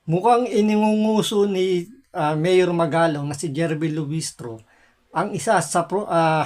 Mukhang iningunguso ni Mayor Magalong na si Jerby Luistro ang isa sa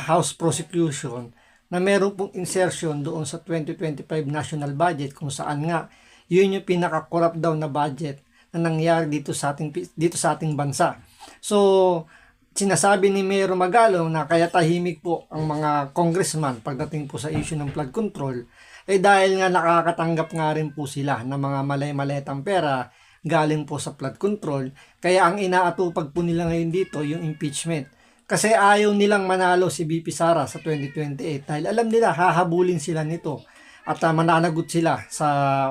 House prosecution na meron pong insertion doon sa 2025 national budget kung saan nga yun yung pinaka-corrupt daw na budget na nangyari dito sa ating bansa. So, sinasabi ni Mayor Magalong na kaya tahimik po ang mga congressman pagdating po sa issue ng flood control dahil nga nakakatanggap nga rin po sila ng mga malay-maletang pera galing po sa flood control. Kaya ang inaatupag po nila ngayon dito yung impeachment. Kasi ayaw nilang manalo si VP Sara sa 2028 dahil alam nila hahabulin sila nito at mananagot sila sa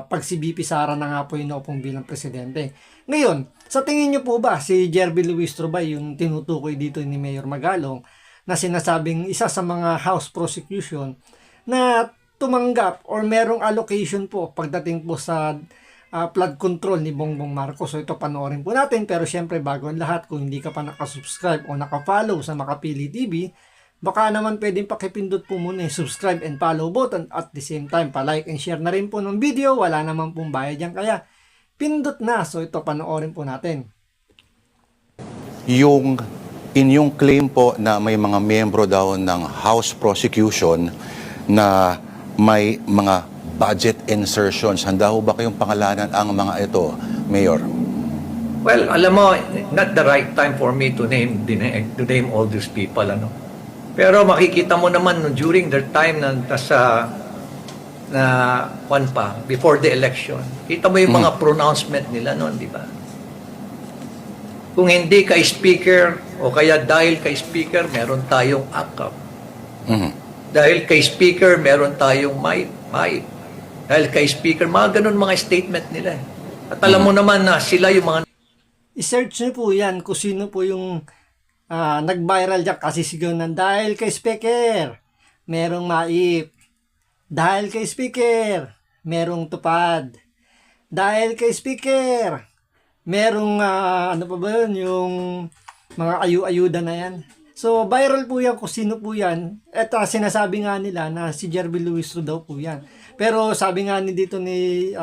pag si VP Sara na nga po inopong bilang presidente. Ngayon, sa tingin nyo po ba si Jerby Luistro ba yung tinutukoy dito ni Mayor Magalong na sinasabing isa sa mga House prosecution na tumanggap or merong allocation po pagdating po sa flood control ni Bongbong Marcos? So ito panoorin po natin, pero syempre bago ang lahat, kung hindi ka pa nakasubscribe o nakafollow sa Makapili TV, baka naman pwedeng pakipindot po muna yung subscribe and follow button at the same time pa-like and share na rin po ng video. Wala naman pong bayad yan, kaya pindot na. So ito panoorin po natin. Yung inyong claim po na may mga miyembro daw ng House prosecution na may mga budget insertions. Handa ho ba kayong pangalanan ang mga ito, Mayor? Well, alam mo, not the right time for me to name all these people, ano. Pero makikita mo naman during their time before the election. Kita mo yung mga pronouncement nila noon, di ba? Kung hindi kay speaker o kaya dahil kay speaker, meron tayong AKAP. Dahil kay speaker, meron tayong might. Dahil kay speaker, mga ganun mga statement nila. At alam mo naman na sila yung mga... I-search nyo po yan kung sino po yung nag-viral dyan kasi sigaw ng dahil kay speaker, merong maip. Dahil kay speaker, merong tupad. Dahil kay speaker, merong ano pa ba yun, yung mga ayu-ayuda na yan. So, viral po yan kung sino po yan. At sinasabi nga nila na si Jerby Luistro daw po yan. Pero sabi nga dito ni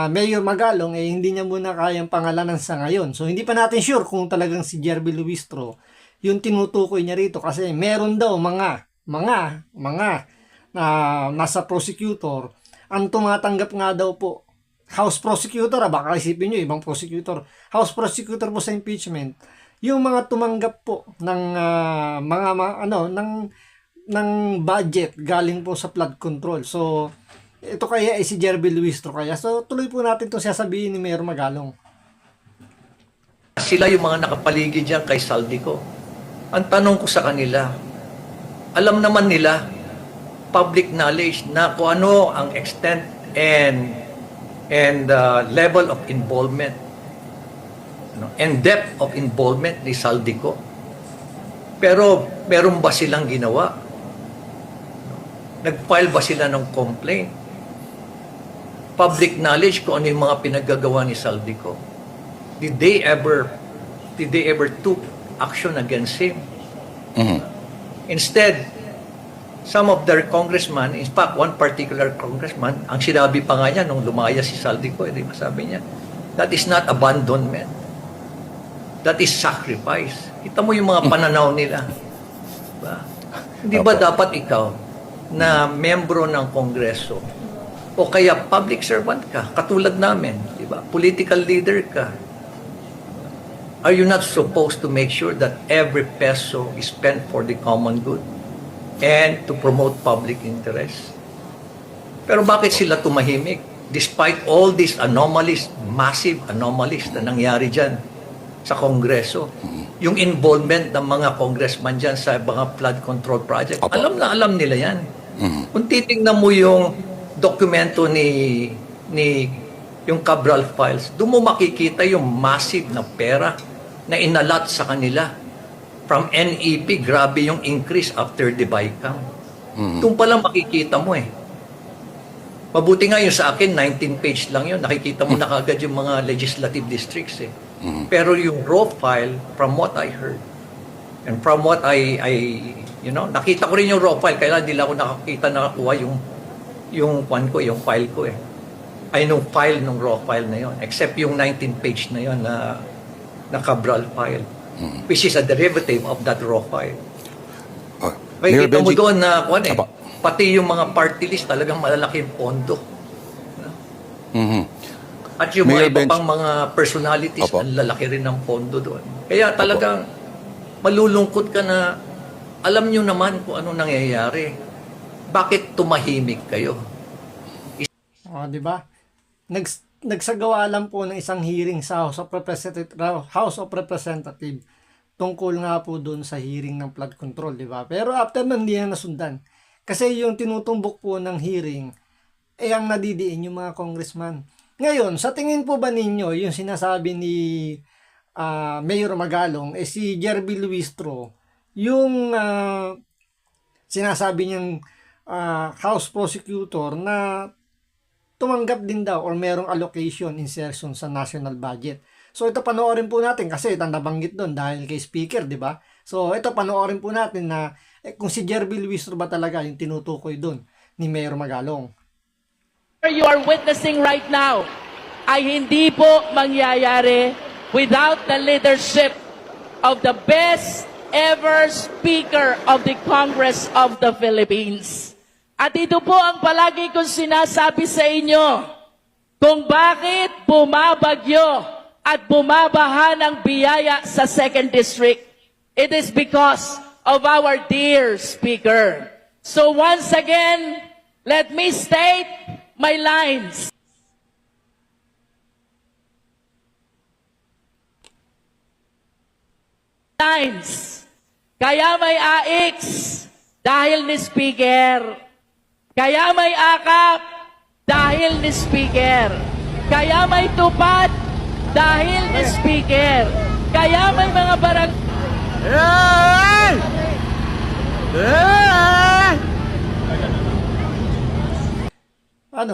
Mayor Magalong, hindi niya muna kayang pangalanan sa ngayon. So, hindi pa natin sure kung talagang si Jerby Luistro yung tinutukoy niya rito. Kasi meron daw mga nasa prosecutor ang tumatanggap nga daw po. House prosecutor, baka isipin nyo, ibang prosecutor. House prosecutor po sa impeachment. Yung mga tumanggap po ng ng budget galing po sa flood control. So ito kaya si Jerby Luistro kaya. So tuloy po natin 'tong sasabihin ni Mayor Magalong. Sila yung mga nakapaligid diyan kay Saldico. Ang tanong ko sa kanila, alam naman nila, public knowledge na kung ano ang extent and level of involvement and depth of involvement ni Saldico. Pero meron ba silang ginawa? Nag-file ba sila ng complaint? Public knowledge kung ano yung mga pinaggagawa ni Saldico. Did they ever took action against him? Instead, some of their congressmen, in fact, one particular congressman, ang sinabi pa nga niya nung lumaya si Saldico, sabi niya, that is not abandonment. That is sacrifice. Kita mo yung mga pananaw nila. Diba? Hindi ba dapat ikaw na membro ng Kongreso o kaya public servant ka, katulad namin, diba? Political leader ka, are you not supposed to make sure that every peso is spent for the common good and to promote public interest? Pero bakit sila tumahimik despite all these anomalies, massive anomalies na nangyari dyan sa Kongreso? Yung involvement ng mga congressman dyan sa mga flood control project. Alam nila yan. Kung titingnan mo yung dokumento ni yung Cabral Files, doon mo makikita yung massive na pera na inalat sa kanila. From NEP, grabe yung increase after the BICAM. Doon pa lang makikita mo eh. Mabuti nga yung sa akin, 19 page lang yun. Nakikita mo na kagad yung mga legislative districts eh. Pero yung raw file, from what I heard, and from what I nakita ko rin yung raw file, kaya hindi lang ako nakakita nakakuha yung file ko eh. ay nung file, nung raw file na yon, except yung 19-page na yon na Cabral file, which is a derivative of that raw file. May Mayor kita mo Benji- doon na Apa. pati yung mga party list talagang malalaki yung pondo. Mhm. At yung Mayor mga iba Benji- pang mga personalities, Opo. ang lalaki rin ng pondo doon. Kaya talagang malulungkot ka na alam nyo naman kung ano nangyayari. Bakit tumahimik kayo? O, di ba? Nagsagawa lang po ng isang hearing sa House of Representative tungkol nga po doon sa hearing ng flood control, di ba? Pero after nun, hindi na nasundan. Kasi yung tinutumbok po ng hearing, ang nadidiin yung mga congressman. Ngayon, sa tingin po ba ninyo, yung sinasabi ni Mayor Magalong, si Jerby Luistro, yung sinasabi niyang House Prosecutor na tumanggap din daw or merong allocation insertion sa national budget. So ito panoorin po natin kasi ito nabanggit doon dahil kay speaker, di ba? So ito panoorin po natin na kung si Jerby Luistro ba talaga yung tinutukoy doon ni Mayor Magalong. You are witnessing right now ay hindi po mangyayari without the leadership of the best ever Speaker of the Congress of the Philippines. At ito po ang palagi kong sinasabi sa inyo kung bakit bumabagyo at bumabaha ng biyaya sa 2nd District. It is because of our dear Speaker. So once again, let me state my lines. Kaya may AX dahil ni Speaker. Kaya may akap dahil ni Speaker. Kaya may tupad dahil ni Speaker. Kaya may mga barang...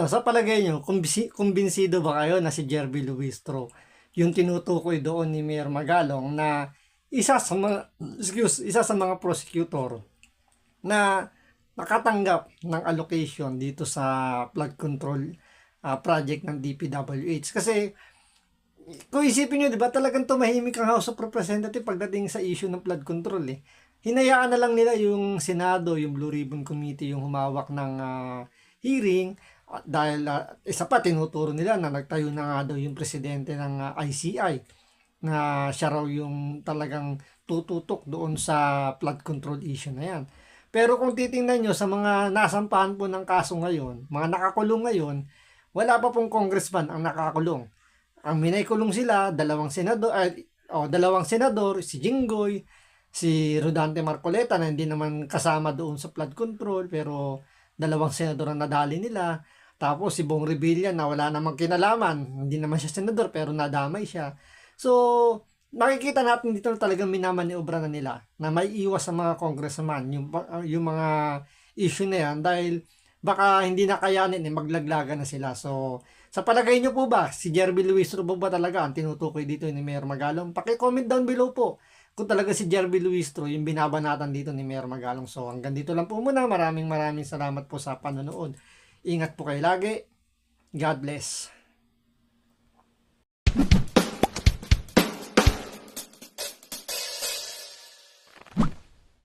Sa palagay nyo, kumbinsido ba kayo na si Jerby Luistro yung tinutukoy doon ni Mayor Magalong na isa sa mga prosecutor na nakatanggap ng allocation dito sa flood control project ng DPWH? Kasi kung isipin nyo, di ba talagang tumahimik ang House of Representatives pagdating sa issue ng flood control eh. Hinayaan na lang nila yung Senado, yung Blue Ribbon Committee yung humawak ng hearing dahil isa pa tinuturo nila na nagtayo na nga daw yung presidente ng ICI na siya raw yung talagang tututok doon sa flood control issue na yan. Pero kung titingnan nyo sa mga nasampahan po ng kaso ngayon, mga nakakulong ngayon, wala pa pong congressman ang nakakulong. Ang minaikulong sila, dalawang senador, si Jinggoy, si Rodante Marcoleta na hindi naman kasama doon sa flood control, pero dalawang senador ang nadali nila. Tapos si Bong Revilla na wala namang kinalaman, hindi naman siya senador pero nadamay siya. So, makikita natin dito na talagang minamaniobra na nila na may iwas sa mga congressman yung mga issue na yan dahil baka hindi na kayanin maglaglagan na sila. So, sa palagay nyo po ba, si Jerby Luistro ba talaga ang tinutukoy dito ni Mayor Magalong? Paki-comment down below po kung talaga si Jerby Luistro yung binabanatan dito ni Mayor Magalong. So, hanggang dito lang po muna. Maraming salamat po sa panonood. Ingat po kayo lagi. God bless.